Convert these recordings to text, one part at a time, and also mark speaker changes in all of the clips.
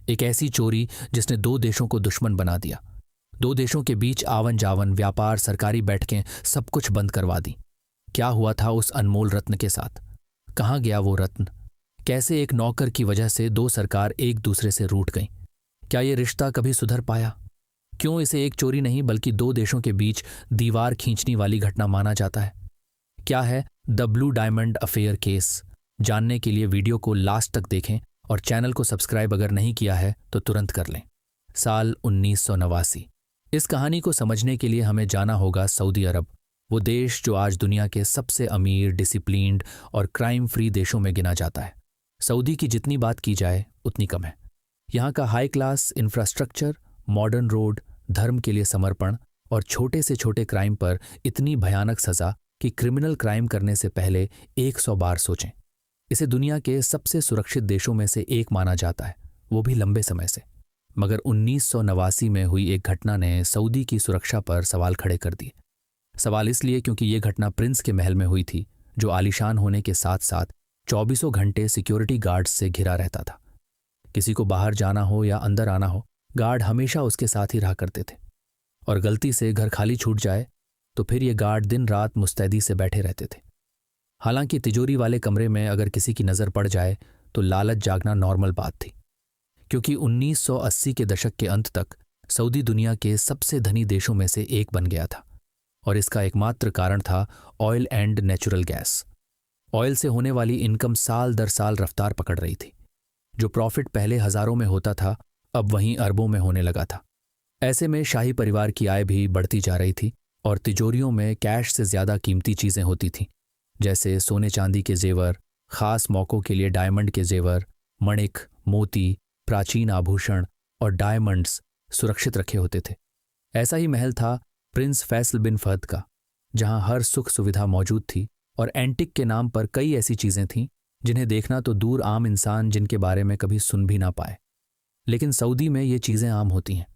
Speaker 1: एक ऐसी चोरी जिसने दो देशों को दुश्मन बना दिया। दो देशों के बीच आवन जावन, व्यापार, सरकारी बैठकें, सब कुछ बंद करवा दी। क्या हुआ था उस अनमोल रत्न के साथ? कहाँ गया वो रत्न? कैसे एक नौकर की वजह से दो सरकार एक दूसरे से रूठ गईं? क्या ये रिश्ता कभी सुधर पाया? क्यों इसे एक चोरी नहीं बल्कि दो देशों के बीच दीवार खींचने वाली घटना माना जाता है? क्या है the blue diamond affair case? जानने के लिए वीडियो को लास्ट तक देखें और चैनल को सब्सक्राइब अगर नहीं किया है तो तुरंत कर लें। साल 1989। इस कहानी को समझने के लिए हमें जाना होगा सऊदी अरब, वो देश जो आज दुनिया के सबसे अमीर, डिसिप्लिन्ड और क्राइम फ्री देशों में गिना जाता है। सऊदी की जितनी बात की जाए उतनी कम है। यहाँ का high class infrastructure, modern road, धर्म के लिए समर्पण और छोटे से छोटे क्राइम पर इतनी भयानक सजा कि क्रिमिनल क्राइम करने से पहले 100 बार सोचें। इसे दुनिया के सबसे सुरक्षित देशों में से एक माना जाता है, वो भी लंबे समय से। मगर 1989 में हुई एक घटना ने सऊदी की सुरक्षा पर सवाल खड़े कर दिए। सवाल इसलिए क्योंकि ये घटना प्रिंस के महल में हुई थी, जो आलीशान होने के साथ साथ 24 घंटे सिक्योरिटी गार्ड्स से घिरा रहता था। किसी को बाहर जाना हो या अंदर आना हो, गार्ड हमेशा उसके साथ ही रहा करते थे। और गलती से घर खाली छूट जाए तो फिर ये गार्ड दिन रात मुस्तैदी से बैठे रहते थे। हालांकि तिजोरी वाले कमरे में अगर किसी की नज़र पड़ जाए तो लालच जागना नॉर्मल बात थी, क्योंकि 1980 के दशक के अंत तक सऊदी दुनिया के सबसे धनी देशों में से एक बन गया था। और इसका एकमात्र कारण था oil and natural gas. Oil से होने वाली इनकम साल दर साल रफ्तार पकड़ रही थी। जो प्रॉफिट पहले हजारों में होता था, अब वहीं अरबों में होने लगा था। ऐसे में शाही परिवार की आय भी बढ़ती जा रही थी और तिजोरियों में कैश से ज्यादा कीमती चीजें होती थीं, जैसे सोने चांदी के जेवर, खास मौकों के लिए डायमंड के जेवर, मणिक, मोती, प्राचीन आभूषण और डायमंड्स सुरक्षित रखे होते थे। ऐसा ही महल था प्रिंस फैसल बिन फहद का, जहां हर सुख सुविधा मौजूद थी और एंटिक के नाम पर कई ऐसी चीजें थीं जिन्हें देखना तो दूर आम इंसान जिनके बारे में कभी सुन भी ना पाए। लेकिन सऊदी में ये चीजें आम होती हैं।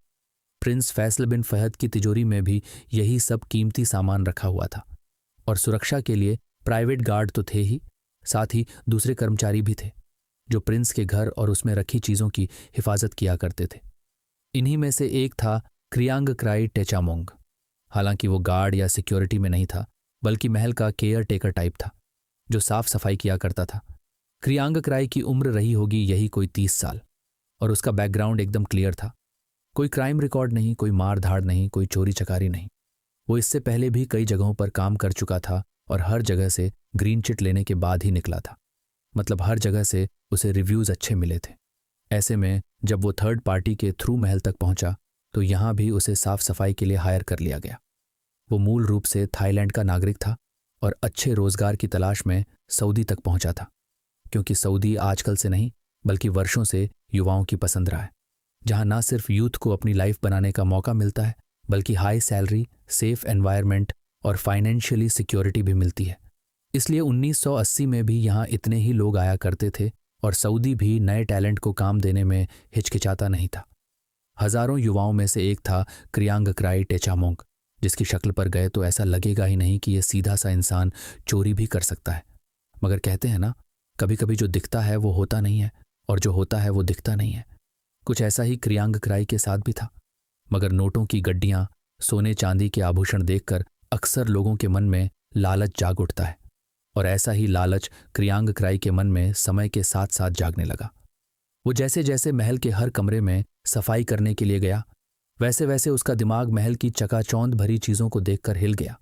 Speaker 1: प्रिंस फैसल बिन फहद की तिजोरी में भी यही सब कीमती सामान रखा हुआ था। और सुरक्षा के लिए प्राइवेट गार्ड तो थे ही, साथ ही दूसरे कर्मचारी भी थे जो प्रिंस के घर और उसमें रखी चीजों की हिफाजत किया करते थे। इन्हीं में से एक था क्रियांग क्राई टेचामोंग। हालांकि वो गार्ड या सिक्योरिटी में नहीं था, बल्कि महल का केयर टेकर टाइप था, जो साफ सफाई किया करता था। क्रियांग क्राई की उम्र रही होगी यही कोई 30 साल, और उसका बैकग्राउंड एकदम क्लियर था। कोई क्राइम रिकॉर्ड नहीं, कोई मार धाड़ नहीं, कोई चोरी चकारी नहीं। वो इससे पहले भी कई जगहों पर काम कर चुका था और हर जगह से ग्रीन चिट लेने के बाद ही निकला था। मतलब हर जगह से उसे रिव्यूज अच्छे मिले थे। ऐसे में जब वो थर्ड पार्टी के थ्रू महल तक पहुंचा तो यहां भी उसे साफ सफाई के लिए हायर कर लिया गया। वो मूल रूप से थाईलैंड का नागरिक था और अच्छे रोजगार की तलाश में सऊदी तक पहुंचा था, क्योंकि सऊदी आजकल से नहीं बल्कि वर्षों से युवाओं की पसंद रहा है, जहां ना सिर्फ यूथ को अपनी लाइफ बनाने का मौका मिलता है, बल्कि हाई सैलरी, सेफ एनवायरनमेंट और फाइनेंशियली सिक्योरिटी भी मिलती है। इसलिए 1980 में भी यहाँ इतने ही लोग आया करते थे और सऊदी भी नए टैलेंट को काम देने में हिचकिचाता नहीं था। हजारों युवाओं में से एक था क्रियांग क्राई टेचामोंग, जिसकी शक्ल पर गए तो ऐसा लगेगा ही नहीं कि यह सीधा सा इंसान चोरी भी कर सकता है। मगर कहते हैं ना, कभी कभी जो दिखता है वो होता नहीं है और जो होता है वो दिखता नहीं है। कुछ ऐसा ही क्रियांग क्राई के साथ भी था। मगर नोटों की गड्डियां, सोने चांदी के आभूषण देखकर अक्सर लोगों के मन में लालच जाग उठता है, और ऐसा ही लालच क्रियांग क्राई के मन में समय के साथ साथ जागने लगा। वो जैसे जैसे महल के हर कमरे में सफाई करने के लिए गया, वैसे वैसे उसका दिमाग महल की चकाचौंध भरी चीजों को देखकर हिल गया।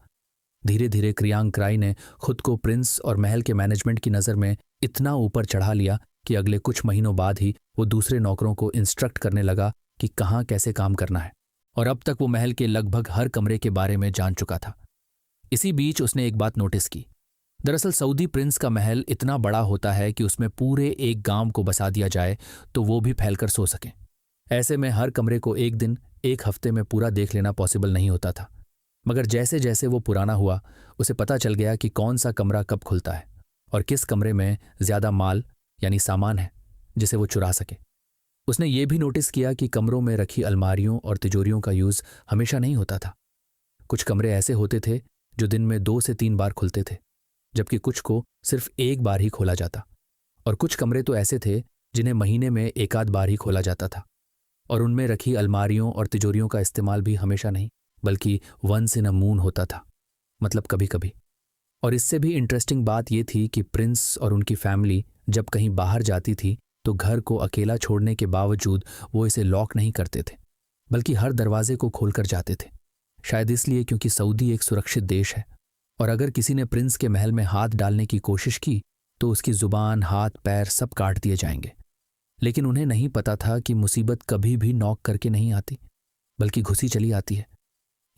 Speaker 1: धीरे धीरे क्रियांग क्राई ने खुद को प्रिंस और महल के मैनेजमेंट की नज़र में इतना ऊपर चढ़ा लिया कि अगले कुछ महीनों बाद ही वो दूसरे नौकरों को इंस्ट्रक्ट करने लगा कि कहाँ कैसे काम करना है, और अब तक वो महल के लगभग हर कमरे के बारे में जान चुका था। इसी बीच उसने एक बात नोटिस की। दरअसल सऊदी प्रिंस का महल इतना बड़ा होता है कि उसमें पूरे एक गांव को बसा दिया जाए तो वो भी फैलकर सो सके। ऐसे में हर कमरे को एक दिन, एक हफ्ते में पूरा देख लेना पॉसिबल नहीं होता था। मगर जैसे जैसे वो पुराना हुआ, उसे पता चल गया कि कौन सा कमरा कब खुलता है और किस कमरे में ज्यादा माल यानी सामान है जिसे वो चुरा सके। उसने ये भी नोटिस किया कि कमरों में रखी अलमारियों और तिजोरियों का यूज हमेशा नहीं होता था। कुछ कमरे ऐसे होते थे जो दिन में 2 से 3 बार खुलते थे, जबकि कुछ को सिर्फ एक बार ही खोला जाता। और कुछ कमरे तो ऐसे थे जिन्हें महीने में एक आध बार ही खोला जाता था, और उनमें रखी अलमारियों और तिजोरियों का इस्तेमाल भी हमेशा नहीं बल्कि वंस इन अ मून होता था, मतलब कभी कभी। और इससे भी इंटरेस्टिंग बात यह थी कि प्रिंस और उनकी फैमिली जब कहीं बाहर जाती थी तो घर को अकेला छोड़ने के बावजूद वो इसे लॉक नहीं करते थे, बल्कि हर दरवाजे को खोलकर जाते थे। शायद इसलिए क्योंकि सऊदी एक सुरक्षित देश है, और अगर किसी ने प्रिंस के महल में हाथ डालने की कोशिश की तो उसकी जुबान, हाथ, पैर सब काट दिए जाएंगे। लेकिन उन्हें नहीं पता था कि मुसीबत कभी भी नॉक करके नहीं आती, बल्कि घुसी चली आती है,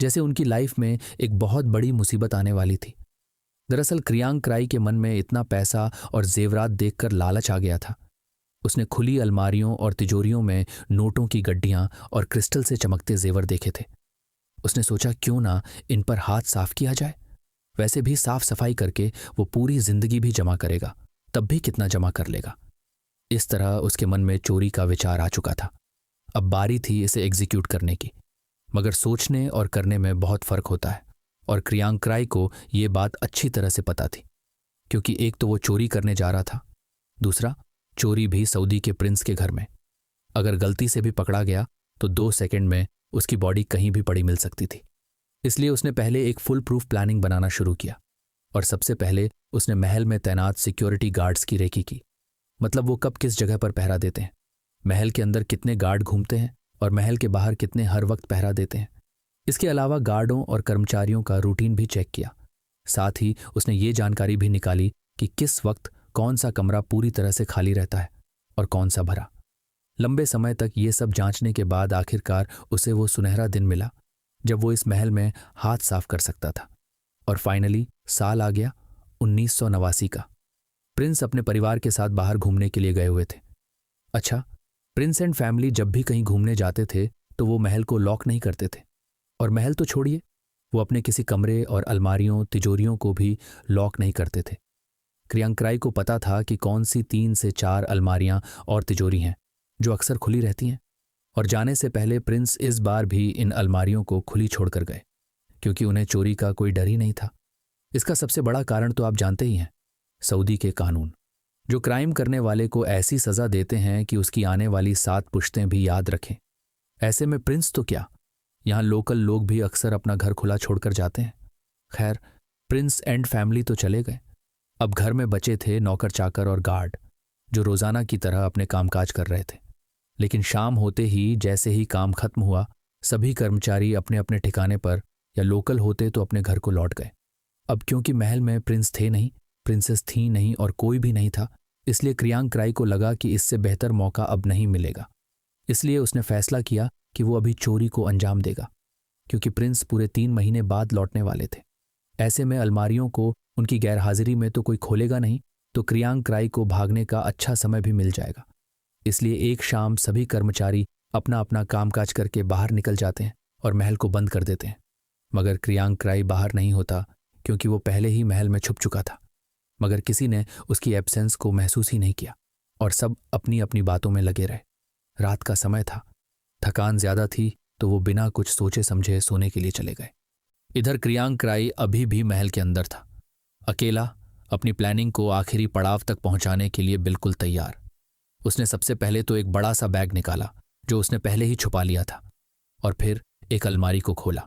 Speaker 1: जैसे उनकी लाइफ में एक बहुत बड़ी मुसीबत आने वाली थी। दरअसल क्रियांग क्राई के मन में इतना पैसा और जेवरात देखकर लालच आ गया था। उसने खुली अलमारियों और तिजोरियों में नोटों की गड्डियां और क्रिस्टल से चमकते जेवर देखे थे। उसने सोचा क्यों ना इन पर हाथ साफ किया जाए। वैसे भी साफ सफाई करके वो पूरी जिंदगी भी जमा करेगा, तब भी कितना जमा कर लेगा। इस तरह उसके मन में चोरी का विचार आ चुका था। अब बारी थी इसे एग्जीक्यूट करने की। मगर सोचने और करने में बहुत फर्क होता है, और क्रियांग क्राई को ये बात अच्छी तरह से पता थी, क्योंकि एक तो वो चोरी करने जा रहा था, दूसरा चोरी भी सऊदी के प्रिंस के घर में। अगर गलती से भी पकड़ा गया तो 2 सेकंड में उसकी बॉडी कहीं भी पड़ी मिल सकती थी। इसलिए उसने पहले एक फुल प्रूफ प्लानिंग बनाना शुरू किया, और सबसे पहले उसने महल में तैनात सिक्योरिटी गार्ड्स की रेकी की। मतलब वो कब किस जगह पर पहरा देते हैं, महल के अंदर कितने गार्ड घूमते हैं और महल के बाहर कितने हर वक्त पहरा देते हैं। इसके अलावा गार्डों और कर्मचारियों का रूटीन भी चेक किया। साथ ही उसने ये जानकारी भी निकाली कि किस वक्त कौन सा कमरा पूरी तरह से खाली रहता है और कौन सा भरा। लंबे समय तक ये सब जांचने के बाद आखिरकार उसे वो सुनहरा दिन मिला जब वो इस महल में हाथ साफ कर सकता था। और फाइनली साल आ गया 1989 का। प्रिंस अपने परिवार के साथ बाहर घूमने के लिए गए हुए थे। अच्छा, प्रिंस एंड फैमिली जब भी कहीं घूमने जाते थे तो वो महल को लॉक नहीं करते थे, और महल तो छोड़िए, वो अपने किसी कमरे और अलमारियों, तिजोरियों को भी लॉक नहीं करते थे। क्रियांग क्राई को पता था कि कौन सी 3 से 4 अलमारियां और तिजोरी हैं जो अक्सर खुली रहती हैं, और जाने से पहले प्रिंस इस बार भी इन अलमारियों को खुली छोड़कर गए, क्योंकि उन्हें चोरी का कोई डर ही नहीं था। इसका सबसे बड़ा कारण तो आप जानते ही हैं, सऊदी के कानून, जो क्राइम करने वाले को ऐसी सजा देते हैं कि उसकी आने वाली 7 पुश्तें भी याद रखें। ऐसे में प्रिंस तो क्या, यहाँ लोकल लोग भी अक्सर अपना घर खुला छोड़कर जाते हैं। खैर, प्रिंस एंड फैमिली तो चले गए। अब घर में बचे थे नौकर चाकर और गार्ड, जो रोजाना की तरह अपने कामकाज कर रहे थे। लेकिन शाम होते ही जैसे ही काम खत्म हुआ, सभी कर्मचारी अपने अपने ठिकाने पर, या लोकल होते तो अपने घर को लौट गए। अब क्योंकि महल में प्रिंस थे नहीं, प्रिंसेस थी नहीं, और कोई भी नहीं था, इसलिए क्रियांग क्राई को लगा कि इससे बेहतर मौका अब नहीं मिलेगा। इसलिए उसने फैसला किया कि वो अभी चोरी को अंजाम देगा, क्योंकि प्रिंस पूरे 3 महीने बाद लौटने वाले थे। ऐसे में अलमारियों को उनकी गैरहाजिरी में तो कोई खोलेगा नहीं, तो क्रियांग क्राई को भागने का अच्छा समय भी मिल जाएगा। इसलिए एक शाम सभी कर्मचारी अपना अपना कामकाज करके बाहर निकल जाते हैं और महल को बंद कर देते हैं। मगर क्रियांग क्राई बाहर नहीं होता, क्योंकि वो पहले ही महल में छुप चुका था। मगर किसी ने उसकी एब्सेंस को महसूस ही नहीं किया, और सब अपनी अपनी बातों में लगे रहे। रात का समय था, थकान ज्यादा थी, तो वो बिना कुछ सोचे समझे सोने के लिए चले गए। इधर क्रियांग क्राई अभी भी महल के अंदर था, अकेला, अपनी प्लानिंग को आखिरी पड़ाव तक पहुंचाने के लिए बिल्कुल तैयार। उसने सबसे पहले तो एक बड़ा सा बैग निकाला जो उसने पहले ही छुपा लिया था, और फिर एक अलमारी को खोला।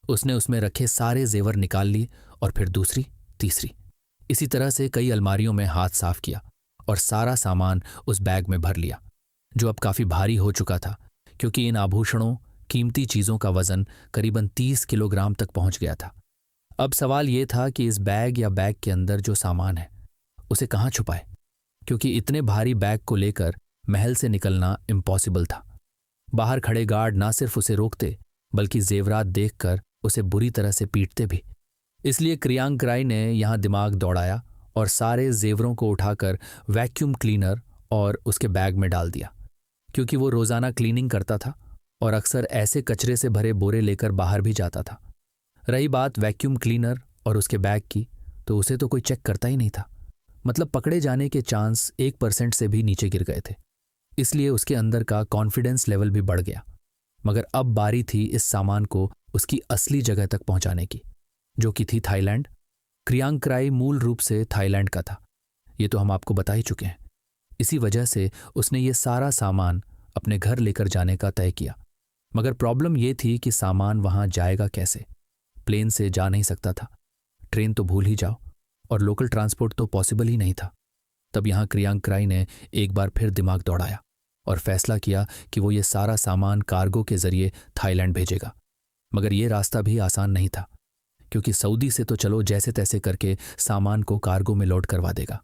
Speaker 1: उसने उसमें रखे सारे जेवर निकाल लिए, और फिर दूसरी, तीसरी, इसी तरह से कई अलमारियों में हाथ साफ किया और सारा सामान उस बैग में भर लिया, जो अब काफी भारी हो चुका था, क्योंकि इन आभूषणों, कीमती चीजों का वजन करीबन 30 किलोग्राम तक पहुंच गया था। अब सवाल यह था कि इस बैग या बैग के अंदर जो सामान है उसे कहाँ छुपाए, क्योंकि इतने भारी बैग को लेकर महल से निकलना इम्पॉसिबल था। बाहर खड़े गार्ड ना सिर्फ उसे रोकते, बल्कि जेवरात देखकर उसे बुरी तरह से पीटते भी। इसलिए क्रियांग क्राई ने यहां दिमाग दौड़ाया और सारे जेवरों को उठाकर वैक्यूम क्लीनर और उसके बैग में डाल दिया, क्योंकि वो रोजाना क्लीनिंग करता था और अक्सर ऐसे कचरे से भरे बोरे लेकर बाहर भी जाता था। रही बात वैक्यूम क्लीनर और उसके बैग की, तो उसे तो कोई चेक करता ही नहीं था। मतलब पकड़े जाने के चांस 1% से भी नीचे गिर गए थे। इसलिए उसके अंदर का कॉन्फिडेंस लेवल भी बढ़ गया। मगर अब बारी थी इस सामान को उसकी असली जगह तक पहुंचाने की, जो कि थी थाईलैंड। क्रियांग क्राई मूल रूप से थाईलैंड का था, ये तो हम आपको बता ही चुके हैं। इसी वजह से उसने ये सारा सामान अपने घर लेकर जाने का तय किया। मगर प्रॉब्लम ये थी कि सामान वहां जाएगा कैसे। प्लेन से जा नहीं सकता था, ट्रेन तो भूल ही जाओ, और लोकल ट्रांसपोर्ट तो पॉसिबल ही नहीं था। तब यहाँ क्रियांक राय ने एक बार फिर दिमाग दौड़ाया और फैसला किया कि वो ये सारा सामान कार्गो के जरिए थाईलैंड भेजेगा। मगर ये रास्ता भी आसान नहीं था, क्योंकि सऊदी से तो चलो जैसे तैसे करके सामान को कार्गो में लोड करवा देगा,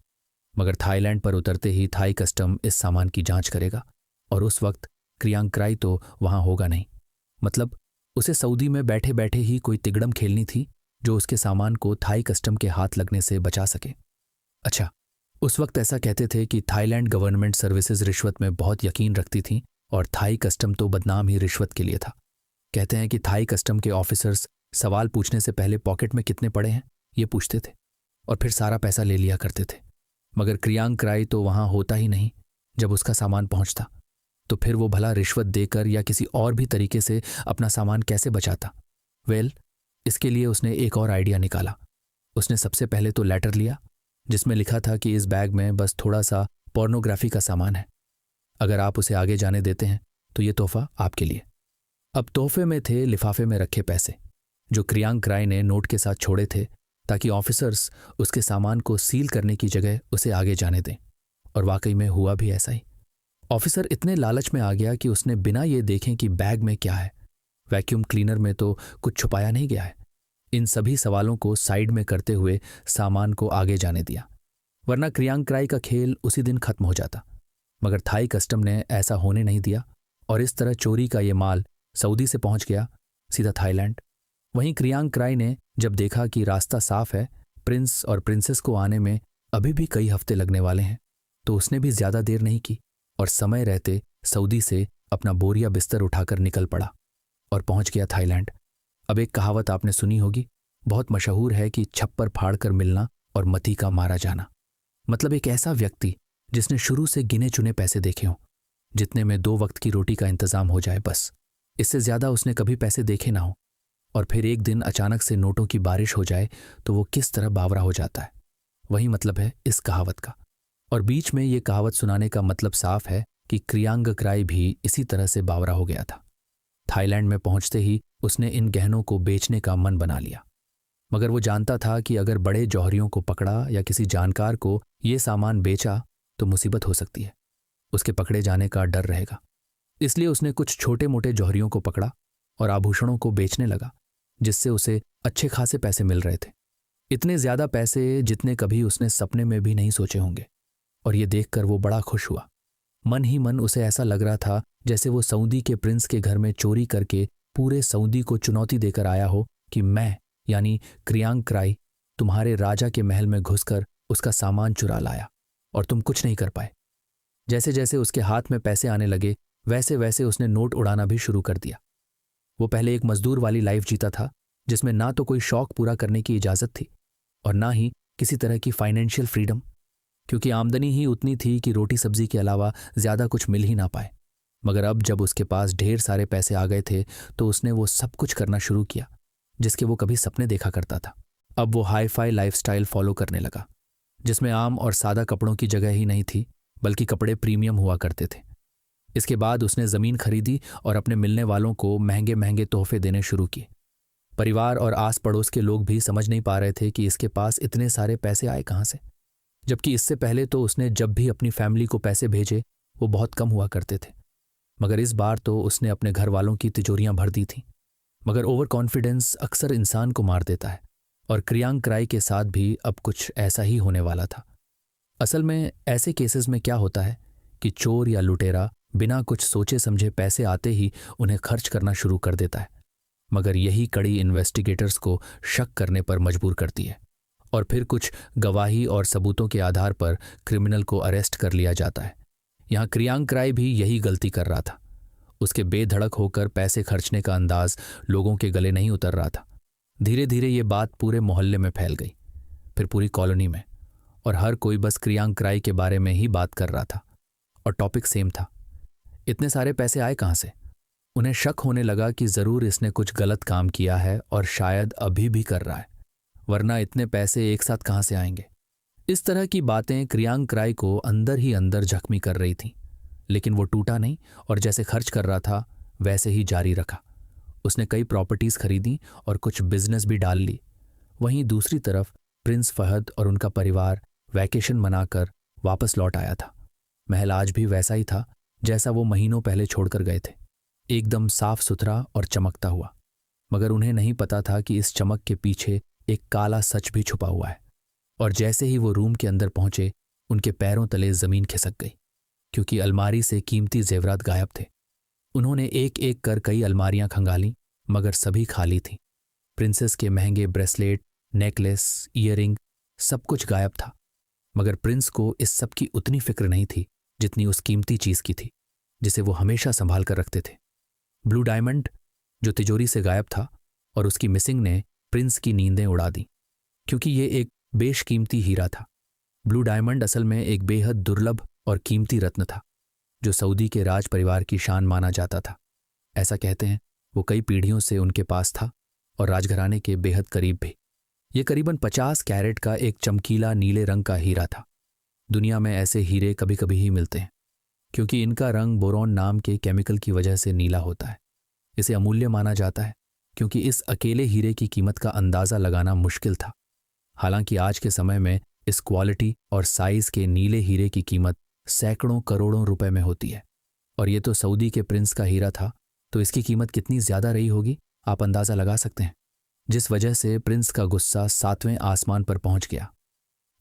Speaker 1: मगर थाईलैंड पर उतरते ही थाई कस्टम इस सामान की जांच करेगा, और उस वक्त क्रियांक राय तो वहां होगा नहीं। मतलब उसे सऊदी में बैठे बैठे ही कोई तिगड़म खेलनी थी जो उसके सामान को थाई कस्टम के हाथ लगने से बचा सके। अच्छा, उस वक्त ऐसा कहते थे कि थाईलैंड गवर्नमेंट सर्विसेज रिश्वत में बहुत यकीन रखती थी, और थाई कस्टम तो बदनाम ही रिश्वत के लिए था। कहते हैं कि थाई कस्टम के ऑफिसर्स सवाल पूछने से पहले पॉकेट में कितने पड़े हैं ये पूछते थे, और फिर सारा पैसा ले लिया करते थे। मगर क्रियांक राय तो वहां होता ही नहीं। जब उसका सामान पहुंचता तो फिर वो भला रिश्वत देकर या किसी और भी तरीके से अपना सामान कैसे बचाता। इसके लिए उसने एक और आइडिया निकाला। उसने सबसे पहले तो लेटर लिया जिसमें लिखा था कि इस बैग में बस थोड़ा सा पोर्नोग्राफी का सामान है, अगर आप उसे आगे जाने देते हैं तो ये तोहफा आपके लिए। अब तोहफे में थे लिफाफे में रखे पैसे जो क्रियांक राय ने नोट के साथ छोड़े थे, ताकि ऑफिसर्स उसके सामान को सील करने की जगह उसे आगे जाने दें। और वाकई में हुआ भी ऐसा ही। ऑफिसर इतने लालच में आ गया कि उसने बिना ये देखें कि बैग में क्या है, वैक्यूम क्लीनर में तो कुछ छुपाया नहीं गया है, इन सभी सवालों को साइड में करते हुए सामान को आगे जाने दिया, वरना क्रियांक राय का खेल उसी दिन खत्म हो जाता। मगर थाई कस्टम ने ऐसा होने नहीं दिया, और इस तरह चोरी का ये माल सऊदी से पहुंच गया सीधा थाईलैंड। वहीं क्रियांक राय ने जब देखा कि रास्ता साफ है, प्रिंस और प्रिंसेस को आने में अभी भी कई हफ्ते लगने वाले हैं, तो उसने भी ज्यादा देर नहीं की और समय रहते सऊदी से अपना बोरिया बिस्तर उठाकर निकल पड़ा और पहुंच गया थाईलैंड। अब एक कहावत आपने सुनी होगी, बहुत मशहूर है कि छप्पर फाड़ कर मिलना और मती का मारा जाना। मतलब एक ऐसा व्यक्ति जिसने शुरू से गिने चुने पैसे देखे हों, जितने में 2 वक्त की रोटी का इंतजाम हो जाए, बस इससे ज्यादा उसने कभी पैसे देखे ना हो, और फिर एक दिन अचानक से नोटों की बारिश हो जाए तो वो किस तरह बावरा हो जाता है। वही मतलब है इस कहावत का। और बीच में ये कहावत सुनाने का मतलब साफ है कि क्रियांक राय भी इसी तरह से बावरा हो गया था। थाईलैंड में पहुंचते ही उसने इन गहनों को बेचने का मन बना लिया, मगर वो जानता था कि अगर बड़े जौहरियों को पकड़ा या किसी जानकार को ये सामान बेचा तो मुसीबत हो सकती है, उसके पकड़े जाने का डर रहेगा। इसलिए उसने कुछ छोटे मोटे जौहरियों को पकड़ा और आभूषणों को बेचने लगा, जिससे उसे अच्छे खासे पैसे मिल रहे थे, इतने ज्यादा पैसे जितने कभी उसने सपने में भी नहीं सोचे होंगे। और ये देखकर वो बड़ा खुश हुआ। मन ही मन उसे ऐसा लग रहा था जैसे वो सऊदी के प्रिंस के घर में चोरी करके पूरे सऊदी को चुनौती देकर आया हो कि मैं यानी क्रियांक राय तुम्हारे राजा के महल में घुसकर उसका सामान चुरा लाया और तुम कुछ नहीं कर पाए। जैसे जैसे उसके हाथ में पैसे आने लगे वैसे वैसे उसने नोट उड़ाना भी शुरू कर दिया। वो पहले एक मजदूर वाली लाइफ जीता था, जिसमें ना तो कोई शौक पूरा करने की इजाजत थी और ना ही किसी तरह की फाइनेंशियल फ्रीडम, क्योंकि आमदनी ही उतनी थी कि रोटी सब्जी के अलावा ज्यादा कुछ मिल ही ना पाए। मगर अब जब उसके पास ढेर सारे पैसे आ गए थे तो उसने वो सब कुछ करना शुरू किया जिसके वो कभी सपने देखा करता था। अब वो हाई फाई लाइफस्टाइल फॉलो करने लगा, जिसमें आम और सादा कपड़ों की जगह ही नहीं थी, बल्कि कपड़े प्रीमियम हुआ करते थे। इसके बाद उसने जमीन खरीदी और अपने मिलने वालों को महंगे महंगे तोहफे देने शुरू किए। परिवार और आस पड़ोस के लोग भी समझ नहीं पा रहे थे कि इसके पास इतने सारे पैसे आए कहाँ से, जबकि इससे पहले तो उसने जब भी अपनी फैमिली को पैसे भेजे वो बहुत कम हुआ करते थे। मगर इस बार तो उसने अपने घर वालों की तिजोरियां भर दी थीं। मगर ओवर कॉन्फिडेंस अक्सर इंसान को मार देता है, और क्रियांक राय के साथ भी अब कुछ ऐसा ही होने वाला था। असल में ऐसे केसेस में क्या होता है कि चोर या लुटेरा बिना कुछ सोचे समझे पैसे आते ही उन्हें खर्च करना शुरू कर देता है, मगर यही कड़ी इन्वेस्टिगेटर्स को शक करने पर मजबूर करती है, और फिर कुछ गवाही और सबूतों के आधार पर क्रिमिनल को अरेस्ट कर लिया जाता है। यहाँ क्रियांक राय भी यही गलती कर रहा था। उसके बेधड़क होकर पैसे खर्चने का अंदाज लोगों के गले नहीं उतर रहा था। धीरे धीरे ये बात पूरे मोहल्ले में फैल गई, फिर पूरी कॉलोनी में, और हर कोई बस क्रियांक राय के बारे में ही बात कर रहा था, और टॉपिक सेम था, इतने सारे पैसे आए कहाँ से। उन्हें शक होने लगा कि जरूर इसने कुछ गलत काम किया है और शायद अभी भी कर रहा है, वरना इतने पैसे एक साथ कहाँ से आएंगे। इस तरह की बातें क्रियांक राय को अंदर ही अंदर जख्मी कर रही थीं, लेकिन वो टूटा नहीं और जैसे खर्च कर रहा था वैसे ही जारी रखा। उसने कई प्रॉपर्टीज खरीदी और कुछ बिजनेस भी डाल ली। वहीं दूसरी तरफ प्रिंस फहद और उनका परिवार वैकेशन मनाकर वापस लौट आया था। महल आज भी वैसा ही था जैसा वो महीनों पहले छोड़कर गए थे, एकदम साफ सुथरा और चमकता हुआ। मगर उन्हें नहीं पता था कि इस चमक के पीछे एक काला सच भी छुपा हुआ है। और जैसे ही वो रूम के अंदर पहुंचे, उनके पैरों तले जमीन खिसक गई, क्योंकि अलमारी से कीमती जेवरात गायब थे। उन्होंने एक एक कर कई अलमारियां खंगाली, मगर सभी खाली थीं। प्रिंसेस के महंगे ब्रेसलेट, नेकलेस, ईयरिंग, सब कुछ गायब था। मगर प्रिंस को इस सब की उतनी फिक्र नहीं थी जितनी उस कीमती चीज की थी जिसे वो हमेशा संभाल कर रखते थे। ब्लू डायमंड जो तिजोरी से गायब था, और उसकी मिसिंग ने प्रिंस की नींदें उड़ा दी, क्योंकि ये एक बेशकीमती हीरा था। ब्लू डायमंड असल में एक बेहद दुर्लभ और कीमती रत्न था जो सऊदी के राज परिवार की शान माना जाता था। ऐसा कहते हैं वो कई पीढ़ियों से उनके पास था और राजघराने के बेहद करीब भी। ये करीबन 50 कैरेट का एक चमकीला नीले रंग का हीरा था। दुनिया में ऐसे हीरे कभी कभी ही मिलते हैं, क्योंकि इनका रंग बोरॉन नाम के केमिकल की वजह से नीला होता है। इसे अमूल्य माना जाता है क्योंकि इस अकेले हीरे की कीमत का अंदाज़ा लगाना मुश्किल था। हालांकि आज के समय में इस क्वालिटी और साइज के नीले हीरे की कीमत सैकड़ों करोड़ों रुपए में होती है। और ये तो सऊदी के प्रिंस का हीरा था, तो इसकी कीमत कितनी ज़्यादा रही होगी आप अंदाज़ा लगा सकते हैं। जिस वजह से प्रिंस का गुस्सा 7वें आसमान पर पहुंच गया।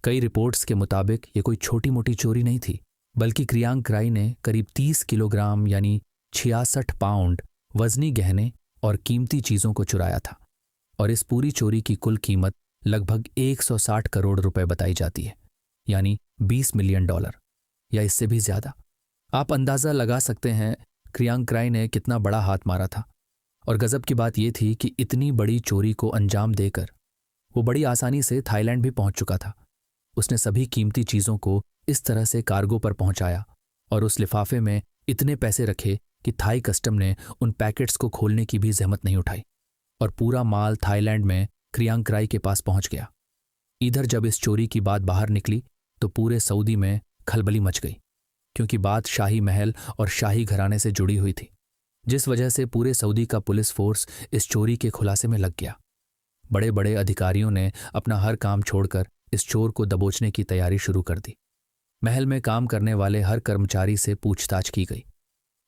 Speaker 1: कई रिपोर्ट्स के मुताबिक ये कोई छोटी मोटी चोरी नहीं थी, बल्कि क्रियांक राय ने करीब 30 किलोग्राम यानी 66 पाउंड वजनी गहने और कीमती चीज़ों को चुराया था। और इस पूरी चोरी की कुल कीमत लगभग 160 करोड़ रुपए बताई जाती है, यानी 20 मिलियन डॉलर या इससे भी ज़्यादा। आप अंदाज़ा लगा सकते हैं क्रियांक राय ने कितना बड़ा हाथ मारा था। और गजब की बात यह थी कि इतनी बड़ी चोरी को अंजाम देकर वो बड़ी आसानी से थाईलैंड भी पहुंच चुका था। उसने सभी कीमती चीज़ों को इस तरह से कार्गो पर पहुंचाया और उस लिफाफे में इतने पैसे रखे कि थाई कस्टम ने उन पैकेट्स को खोलने की भी जहमत नहीं उठाई, और पूरा माल थाईलैंड में क्रियांक राय के पास पहुंच गया। इधर जब इस चोरी की बात बाहर निकली तो पूरे सऊदी में खलबली मच गई, क्योंकि बात शाही महल और शाही घराने से जुड़ी हुई थी, जिस वजह से पूरे सऊदी का पुलिस फोर्स इस चोरी के खुलासे में लग गया। बड़े बड़े अधिकारियों ने अपना हर काम छोड़कर इस चोर को दबोचने की तैयारी शुरू कर दी। महल में काम करने वाले हर कर्मचारी से पूछताछ की गई,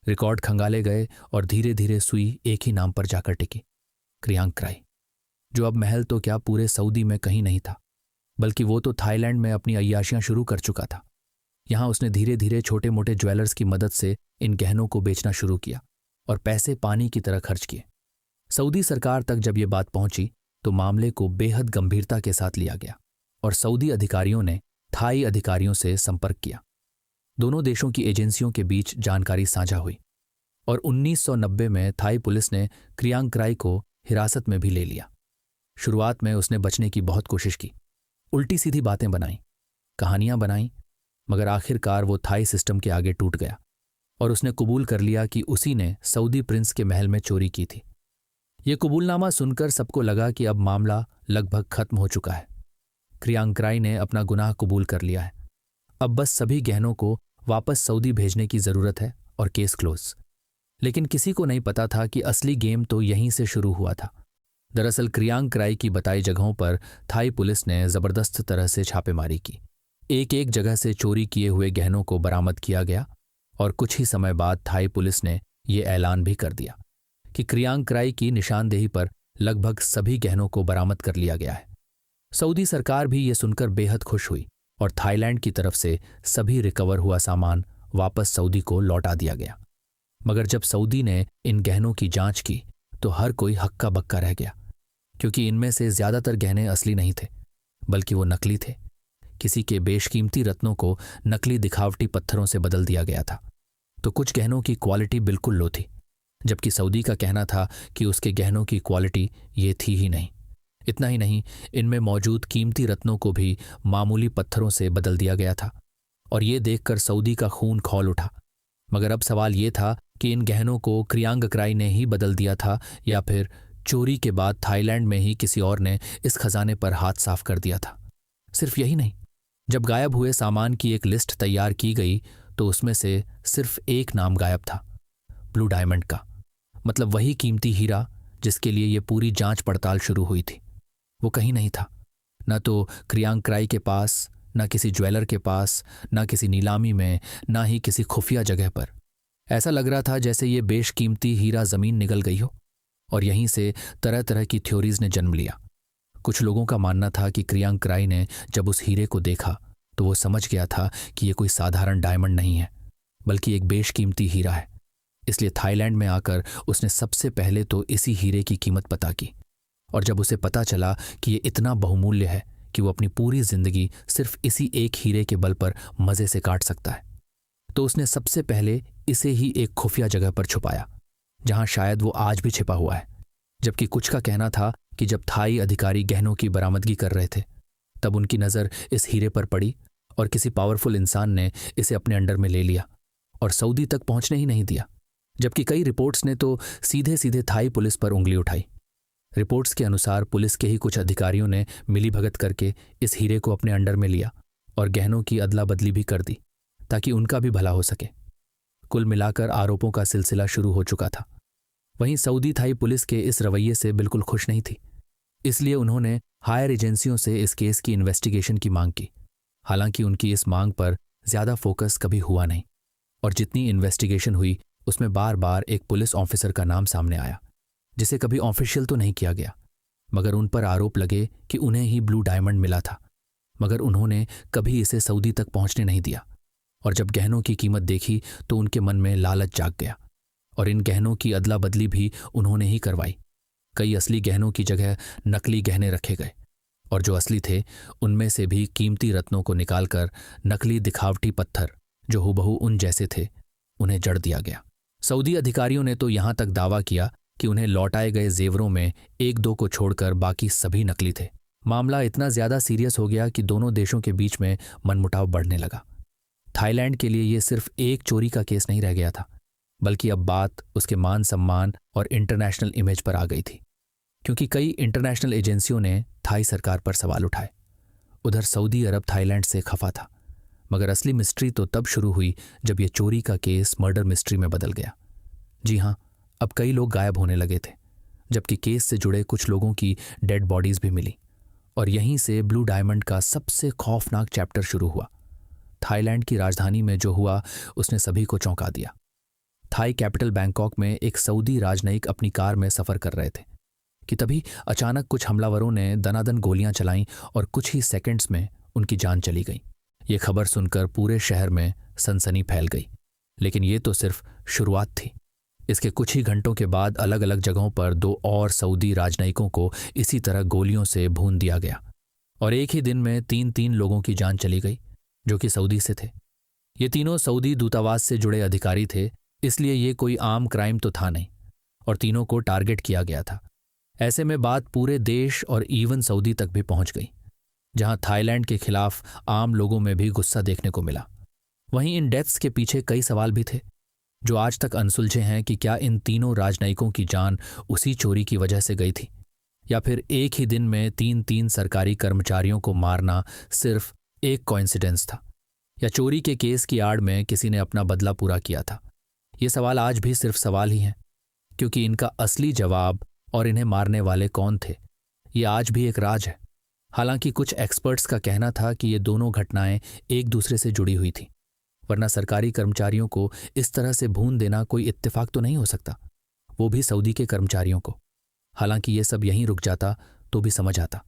Speaker 1: रिकॉर्ड खंगाले गए और धीरे धीरे सुई एक ही नाम पर जाकर टिकी, क्रियांक राय, जो अब महल तो क्या पूरे सऊदी में कहीं नहीं था, बल्कि वो तो थाईलैंड में अपनी अय्याशियां शुरू कर चुका था। यहां उसने धीरे धीरे छोटे मोटे ज्वेलर्स की मदद से इन गहनों को बेचना शुरू किया और पैसे पानी की तरह खर्च किए। सऊदी सरकार तक जब ये बात पहुंची तो मामले को बेहद गंभीरता के साथ लिया गया और सऊदी अधिकारियों ने थाई अधिकारियों से संपर्क किया। दोनों देशों की एजेंसियों के बीच जानकारी साझा हुई और 1990 में थाई पुलिस ने क्रियांक राय को हिरासत में भी ले लिया। शुरुआत में उसने बचने की बहुत कोशिश की, उल्टी सीधी बातें बनाई, कहानियां बनाई, मगर आखिरकार वो थाई सिस्टम के आगे टूट गया और उसने कबूल कर लिया कि उसी ने सऊदी प्रिंस के महल में चोरी की थी। ये कबूलनामा सुनकर सबको लगा कि अब मामला लगभग खत्म हो चुका है। क्रियांक राय ने अपना गुनाह कबूल कर लिया है। अब बस सभी गहनों को वापस सऊदी भेजने की जरूरत है और केस क्लोज। लेकिन किसी को नहीं पता था कि असली गेम तो यहीं से शुरू हुआ था। दरअसल क्रियांक राय की बताई जगहों पर थाई पुलिस ने जबरदस्त तरह से छापेमारी की। एक एक जगह से चोरी किए हुए गहनों को बरामद किया गया और कुछ ही समय बाद थाई पुलिस ने यह ऐलान भी कर दिया कि क्रियांक राय की निशानदेही पर लगभग सभी गहनों को बरामद कर लिया गया है। सऊदी सरकार भी ये सुनकर बेहद खुश हुई और थाईलैंड की तरफ से सभी रिकवर हुआ सामान वापस सऊदी को लौटा दिया गया। मगर जब सऊदी ने इन गहनों की जांच की तो हर कोई हक्का बक्का रह गया, क्योंकि इनमें से ज्यादातर गहने असली नहीं थे, बल्कि वो नकली थे। किसी के बेशकीमती रत्नों को नकली दिखावटी पत्थरों से बदल दिया गया था, तो कुछ गहनों की क्वालिटी बिल्कुल लो थी, जबकि सऊदी का कहना था कि उसके गहनों की क्वालिटी ये थी ही नहीं। इतना ही नहीं, इनमें मौजूद कीमती रत्नों को भी मामूली पत्थरों से बदल दिया गया था और ये देखकर सऊदी का खून खौल उठा। मगर अब सवाल ये था कि इन गहनों को क्रियांक राय ने ही बदल दिया था या फिर चोरी के बाद थाईलैंड में ही किसी और ने इस खजाने पर हाथ साफ कर दिया था। सिर्फ यही नहीं, जब गायब हुए सामान की एक लिस्ट तैयार की गई तो उसमें से सिर्फ एक नाम गायब था, ब्लू डायमंड का। मतलब वही कीमती हीरा जिसके लिए ये पूरी जांच पड़ताल शुरू हुई थी। वो कहीं नहीं था, न तो क्रियांक्राई के पास, न किसी ज्वेलर के पास, न किसी नीलामी में, न ही किसी खुफिया जगह पर। ऐसा लग रहा था जैसे ये बेशकीमती हीरा जमीन निगल गई हो और यहीं से तरह तरह की थ्योरीज ने जन्म लिया। कुछ लोगों का मानना था कि क्रियांक्राई ने जब उस हीरे को देखा तो वो समझ गया था कि ये कोई साधारण डायमंड नहीं है, बल्कि एक बेशकीमती हीरा है। इसलिए थाईलैंड में आकर उसने सबसे पहले तो इसी हीरे की कीमत पता की, और जब उसे पता चला कि ये इतना बहुमूल्य है कि वो अपनी पूरी जिंदगी सिर्फ इसी एक हीरे के बल पर मजे से काट सकता है, तो उसने सबसे पहले इसे ही एक खुफिया जगह पर छुपाया, जहां शायद वो आज भी छिपा हुआ है। जबकि कुछ का कहना था कि जब थाई अधिकारी गहनों की बरामदगी कर रहे थे तब उनकी नज़र इस हीरे पर पड़ी और किसी पावरफुल इंसान ने इसे अपने अंडर में ले लिया और सऊदी तक पहुंचने ही नहीं दिया। जबकि कई रिपोर्ट्स ने तो सीधे सीधे थाई पुलिस पर उंगली उठाई। रिपोर्ट्स के अनुसार पुलिस के ही कुछ अधिकारियों ने मिलीभगत करके इस हीरे को अपने अंडर में लिया और गहनों की अदला बदली भी कर दी ताकि उनका भी भला हो सके। कुल मिलाकर आरोपों का सिलसिला शुरू हो चुका था। वहीं सऊदी थाई पुलिस के इस रवैये से बिल्कुल खुश नहीं थी, इसलिए उन्होंने हायर एजेंसियों से इस केस की इन्वेस्टिगेशन की मांग की। हालांकि उनकी इस मांग पर ज्यादा फोकस कभी हुआ नहीं, और जितनी इन्वेस्टिगेशन हुई उसमें बार बार एक पुलिस ऑफिसर का नाम सामने आया जिसे कभी ऑफिशियल तो नहीं किया गया, मगर उन पर आरोप लगे कि उन्हें ही ब्लू डायमंड मिला था, मगर उन्होंने कभी इसे सऊदी तक पहुंचने नहीं दिया। और जब गहनों की कीमत देखी तो उनके मन में लालच जाग गया और इन गहनों की अदला बदली भी उन्होंने ही करवाई। कई असली गहनों की जगह नकली गहने रखे गए और जो असली थे उनमें से भी कीमती रत्नों को निकालकर नकली दिखावटी पत्थर जो हुबहू उन जैसे थे उन्हें जड़ दिया गया। सऊदी अधिकारियों ने तो यहां तक दावा किया कि उन्हें लौटाए गए जेवरों में एक दो को छोड़कर बाकी सभी नकली थे। मामला इतना ज्यादा सीरियस हो गया कि दोनों देशों के बीच में मनमुटाव बढ़ने लगा। थाईलैंड के लिए यह सिर्फ एक चोरी का केस नहीं रह गया था, बल्कि अब बात उसके मान सम्मान और इंटरनेशनल इमेज पर आ गई थी, क्योंकि कई इंटरनेशनल एजेंसियों ने थाई सरकार पर सवाल उठाए। उधर सऊदी अरब थाईलैंड से खफा था, मगर असली मिस्ट्री तो तब शुरू हुई जब यह चोरी का केस मर्डर मिस्ट्री में बदल गया। जी हां, अब कई लोग गायब होने लगे थे, जबकि केस से जुड़े कुछ लोगों की डेड बॉडीज भी मिली, और यहीं से ब्लू डायमंड का सबसे खौफनाक चैप्टर शुरू हुआ। थाईलैंड की राजधानी में जो हुआ उसने सभी को चौंका दिया। थाई कैपिटल बैंकॉक में एक सऊदी राजनयिक अपनी कार में सफर कर रहे थे कि तभी अचानक कुछ हमलावरों ने दनादन गोलियां चलाईं और कुछ ही सेकंड्स में उनकी जान चली गई। ये खबर सुनकर पूरे शहर में सनसनी फैल गई, लेकिन ये तो सिर्फ शुरुआत थी। इसके कुछ ही घंटों के बाद अलग अलग जगहों पर दो और सऊदी राजनयिकों को इसी तरह गोलियों से भून दिया गया और एक ही दिन में तीन लोगों की जान चली गई जो कि सऊदी से थे। ये तीनों सऊदी दूतावास से जुड़े अधिकारी थे, इसलिए ये कोई आम क्राइम तो था नहीं और तीनों को टारगेट किया गया था। ऐसे में बात पूरे देश और इवन सऊदी तक भी पहुंच गई, जहां थाईलैंड के खिलाफ आम लोगों में भी गुस्सा देखने को मिला। वहीं इन डेथ्स के पीछे कई सवाल भी थे जो आज तक अनसुलझे हैं कि क्या इन तीनों राजनयिकों की जान उसी चोरी की वजह से गई थी, या फिर एक ही दिन में तीन सरकारी कर्मचारियों को मारना सिर्फ एक कोइंसिडेंस था, या चोरी के केस की आड़ में किसी ने अपना बदला पूरा किया था। ये सवाल आज भी सिर्फ सवाल ही हैं, क्योंकि इनका असली जवाब और इन्हें मारने वाले कौन थे ये आज भी एक राज है। हालांकि कुछ एक्सपर्ट्स का कहना था कि ये दोनों घटनाएं एक दूसरे से जुड़ी हुई थी, वरना सरकारी कर्मचारियों को इस तरह से भून देना कोई इत्तेफाक तो नहीं हो सकता, वो भी सऊदी के कर्मचारियों को। हालांकि ये सब यहीं रुक जाता तो भी समझ आता,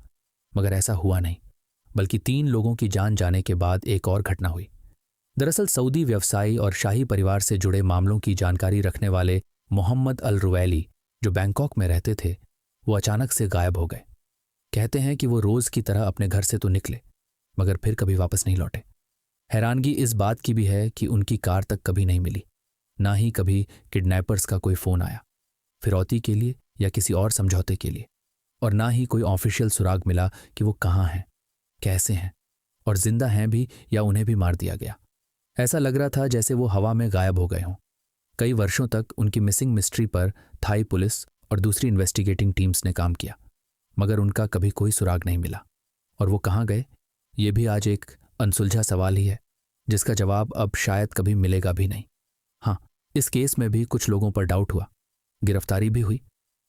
Speaker 1: मगर ऐसा हुआ नहीं, बल्कि 3 लोगों की जान जाने के बाद एक और घटना हुई। दरअसल सऊदी व्यवसायी और शाही परिवार से जुड़े मामलों की जानकारी रखने वाले मोहम्मद अल रुवैली जो बैंकॉक में रहते थे, वो अचानक से गायब हो गए। कहते हैं कि वो रोज की तरह अपने घर से तो निकले, मगर फिर कभी वापस नहीं लौटे। हैरानगी इस बात की भी है कि उनकी कार तक कभी नहीं मिली, ना ही कभी किडनैपर्स का कोई फोन आया फिरौती के लिए या किसी और समझौते के लिए, और ना ही कोई ऑफिशियल सुराग मिला कि वो कहाँ हैं, कैसे हैं, और जिंदा हैं भी या उन्हें भी मार दिया गया। ऐसा लग रहा था जैसे वो हवा में गायब हो गए हों। कई वर्षों तक उनकी मिसिंग मिस्ट्री पर थाई पुलिस और दूसरी इन्वेस्टिगेटिंग टीम्स ने काम किया, मगर उनका कभी कोई सुराग नहीं मिला, और वो कहाँ गए ये भी आज एक अनसुलझा सवाल ही है जिसका जवाब अब शायद कभी मिलेगा भी नहीं। हाँ, इस केस में भी कुछ लोगों पर डाउट हुआ, गिरफ्तारी भी हुई,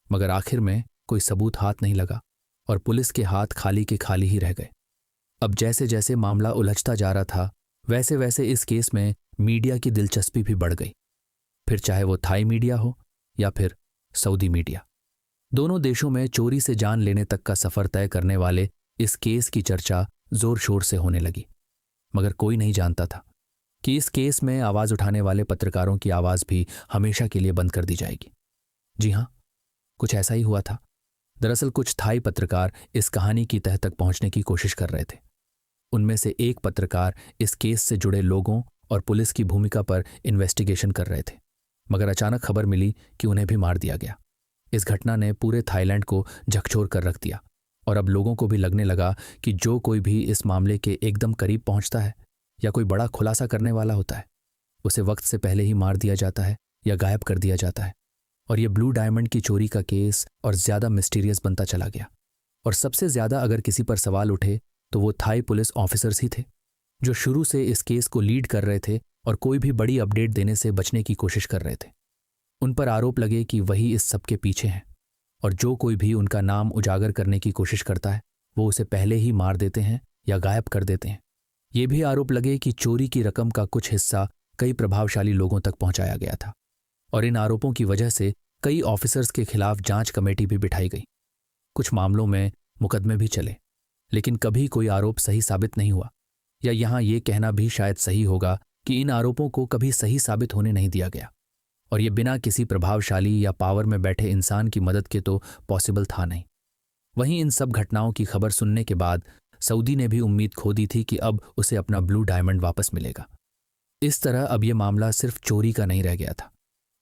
Speaker 1: मगर आखिर में कोई सबूत हाथ नहीं लगा और पुलिस के हाथ खाली के खाली ही रह गए। अब जैसे जैसे मामला उलझता जा रहा था वैसे वैसे इस केस में मीडिया की दिलचस्पी भी बढ़ गई, फिर चाहे वो थाई मीडिया हो या फिर सऊदी मीडिया। दोनों देशों में चोरी से जान लेने तक का सफर तय करने वाले इस केस की चर्चा जोर शोर से होने लगी, मगर कोई नहीं जानता था कि इस केस में आवाज उठाने वाले पत्रकारों की आवाज भी हमेशा के लिए बंद कर दी जाएगी। जी हां, कुछ ऐसा ही हुआ था। दरअसल कुछ थाई पत्रकार इस कहानी की तह तक पहुंचने की कोशिश कर रहे थे। उनमें से एक पत्रकार इस केस से जुड़े लोगों और पुलिस की भूमिका पर इन्वेस्टिगेशन कर रहे थे, मगर अचानक खबर मिली कि उन्हें भी मार दिया गया। इस घटना ने पूरे थाईलैंड को झकझोर कर रख दिया और अब लोगों को भी लगने लगा कि जो कोई भी इस मामले के एकदम करीब पहुंचता है या कोई बड़ा खुलासा करने वाला होता है उसे वक्त से पहले ही मार दिया जाता है या गायब कर दिया जाता है। और ये ब्लू डायमंड की चोरी का केस और ज्यादा मिस्टीरियस बनता चला गया। और सबसे ज्यादा अगर किसी पर सवाल उठे तो वो थाई पुलिस ऑफिसर्स ही थे जो शुरू से इस केस को लीड कर रहे थे और कोई भी बड़ी अपडेट देने से बचने की कोशिश कर रहे थे। उन पर आरोप लगे कि वही इस सब के पीछे हैं और जो कोई भी उनका नाम उजागर करने की कोशिश करता है वो उसे पहले ही मार देते हैं या गायब कर देते हैं। ये भी आरोप लगे कि चोरी की रकम का कुछ हिस्सा कई प्रभावशाली लोगों तक पहुंचाया गया था और इन आरोपों की वजह से कई ऑफिसर्स के खिलाफ जांच कमेटी भी बिठाई गई। कुछ मामलों में मुकदमे भी चले, लेकिन कभी कोई आरोप सही साबित नहीं हुआ, या यहां ये कहना भी शायद सही होगा कि इन आरोपों को कभी सही साबित होने नहीं दिया गया। और ये बिना किसी प्रभावशाली या पावर में बैठे इंसान की मदद के तो पॉसिबल था नहीं। वहीं इन सब घटनाओं की खबर सुनने के बाद सऊदी ने भी उम्मीद खो दी थी कि अब उसे अपना ब्लू डायमंड वापस मिलेगा। इस तरह अब ये मामला सिर्फ चोरी का नहीं रह गया था।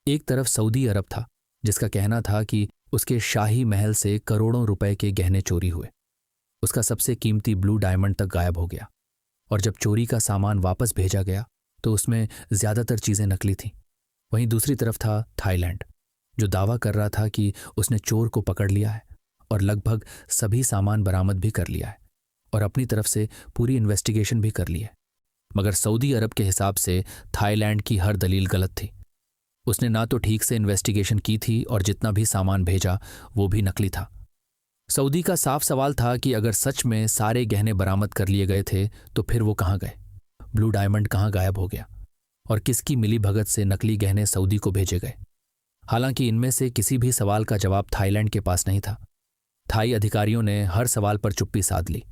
Speaker 1: एक तरफ सऊदी अरब था जिसका कहना था कि उसके शाही महल से करोड़ों रुपए के गहने चोरी हुए, उसका सबसे कीमती ब्लू डायमंड तक गायब हो गया। और जब चोरी का सामान वापस भेजा गया तो उसमें ज्यादातर चीजें नकली थीं। वहीं दूसरी तरफ था थाईलैंड जो दावा कर रहा था कि उसने चोर को पकड़ लिया है और लगभग सभी सामान बरामद भी कर लिया है और अपनी तरफ से पूरी इन्वेस्टिगेशन भी कर ली है। मगर सऊदी अरब के हिसाब से थाईलैंड की हर दलील गलत थी। उसने ना तो ठीक से इन्वेस्टिगेशन की थी और जितना भी सामान भेजा वो भी नकली था। सऊदी का साफ सवाल था कि अगर सच में सारे गहने बरामद कर लिए गए थे तो फिर वो कहाँ गए, ब्लू डायमंड कहाँ गायब हो गया और किसकी मिली भगत से नकली गहने सऊदी को भेजे गए। हालांकि इनमें से किसी भी सवाल का जवाब थाईलैंड के पास नहीं था। थाई अधिकारियों ने हर सवाल पर चुप्पी साध ली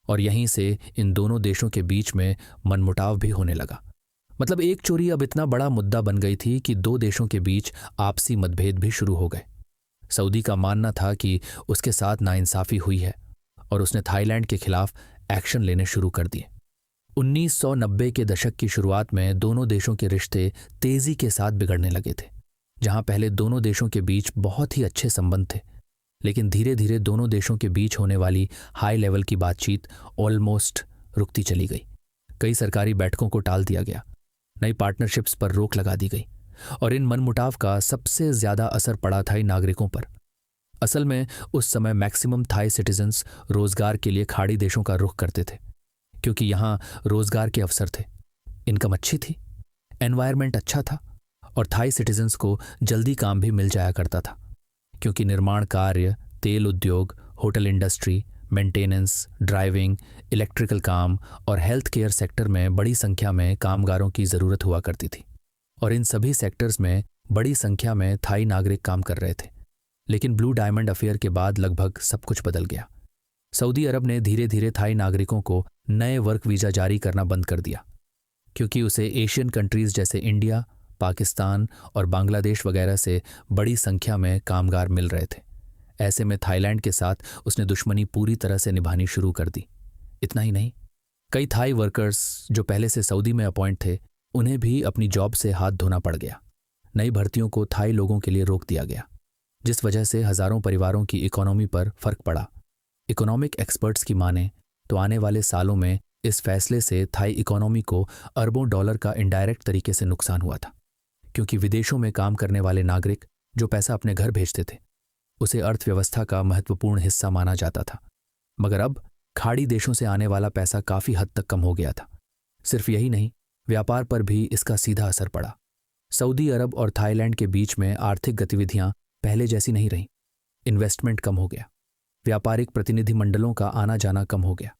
Speaker 1: और यहीं से इन दोनों देशों के बीच में मनमुटाव भी होने लगा। मतलब एक चोरी अब इतना बड़ा मुद्दा बन गई थी कि दो देशों के बीच आपसी मतभेद भी शुरू हो गए। सऊदी का मानना था कि उसके साथ नाइंसाफी हुई है और उसने थाईलैंड के खिलाफ एक्शन लेने शुरू कर दिए। 1990 के दशक की शुरुआत में दोनों देशों के रिश्ते तेजी के साथ बिगड़ने लगे थे। जहां पहले दोनों देशों के बीच बहुत ही अच्छे संबंध थे, लेकिन धीरे धीरे दोनों देशों के बीच होने वाली हाई लेवल की बातचीत ऑलमोस्ट रुकती चली गई। कई सरकारी बैठकों को टाल दिया गया, नई पार्टनरशिप्स पर रोक लगा दी गई और इन मनमुटाव का सबसे ज्यादा असर पड़ा थाई नागरिकों पर। असल में उस समय मैक्सिमम थाई सिटीजन्स रोजगार के लिए खाड़ी देशों का रुख करते थे क्योंकि यहां रोजगार के अवसर थे, इनकम अच्छी थी, एनवायरनमेंट अच्छा था और थाई सिटीजन्स को जल्दी काम भी मिल जाया करता था क्योंकि निर्माण कार्य, तेल उद्योग, hotel industry, maintenance, driving, electrical काम और हेल्थ केयर सेक्टर में बड़ी संख्या में कामगारों की ज़रूरत हुआ करती थी और इन सभी सेक्टर्स में बड़ी संख्या में थाई नागरिक काम कर रहे थे। लेकिन ब्लू डायमंड अफेयर के बाद लगभग सब कुछ बदल गया। सऊदी अरब ने धीरे धीरे थाई नागरिकों को नए वर्क वीज़ा जारी करना बंद कर दिया क्योंकि उसे एशियन कंट्रीज जैसे इंडिया, पाकिस्तान और बांग्लादेश वगैरह से बड़ी संख्या में कामगार मिल रहे थे। ऐसे में थाईलैंड के साथ उसने दुश्मनी पूरी तरह से निभानी शुरू कर दी। इतना ही नहीं, कई थाई वर्कर्स जो पहले से सऊदी में अपॉइंट थे उन्हें भी अपनी जॉब से हाथ धोना पड़ गया। नई भर्तियों को थाई लोगों के लिए रोक दिया गया जिस वजह से हजारों परिवारों की इकोनॉमी पर फर्क पड़ा। इकोनॉमिक एक्सपर्ट्स की माने तो आने वाले सालों में इस फैसले से थाई इकोनॉमी को अरबों डॉलर का इनडायरेक्ट तरीके से नुकसान हुआ था क्योंकि विदेशों में काम करने वाले नागरिक जो पैसा अपने घर भेजते थे उसे अर्थव्यवस्था का महत्वपूर्ण हिस्सा माना जाता था। मगर अब खाड़ी देशों से आने वाला पैसा काफी हद तक कम हो गया था। सिर्फ यही नहीं, व्यापार पर भी इसका सीधा असर पड़ा। सऊदी अरब और थाईलैंड के बीच में आर्थिक गतिविधियां पहले जैसी नहीं रहीं। इन्वेस्टमेंट कम हो गया, व्यापारिक प्रतिनिधिमंडलों का आना जाना कम हो गया,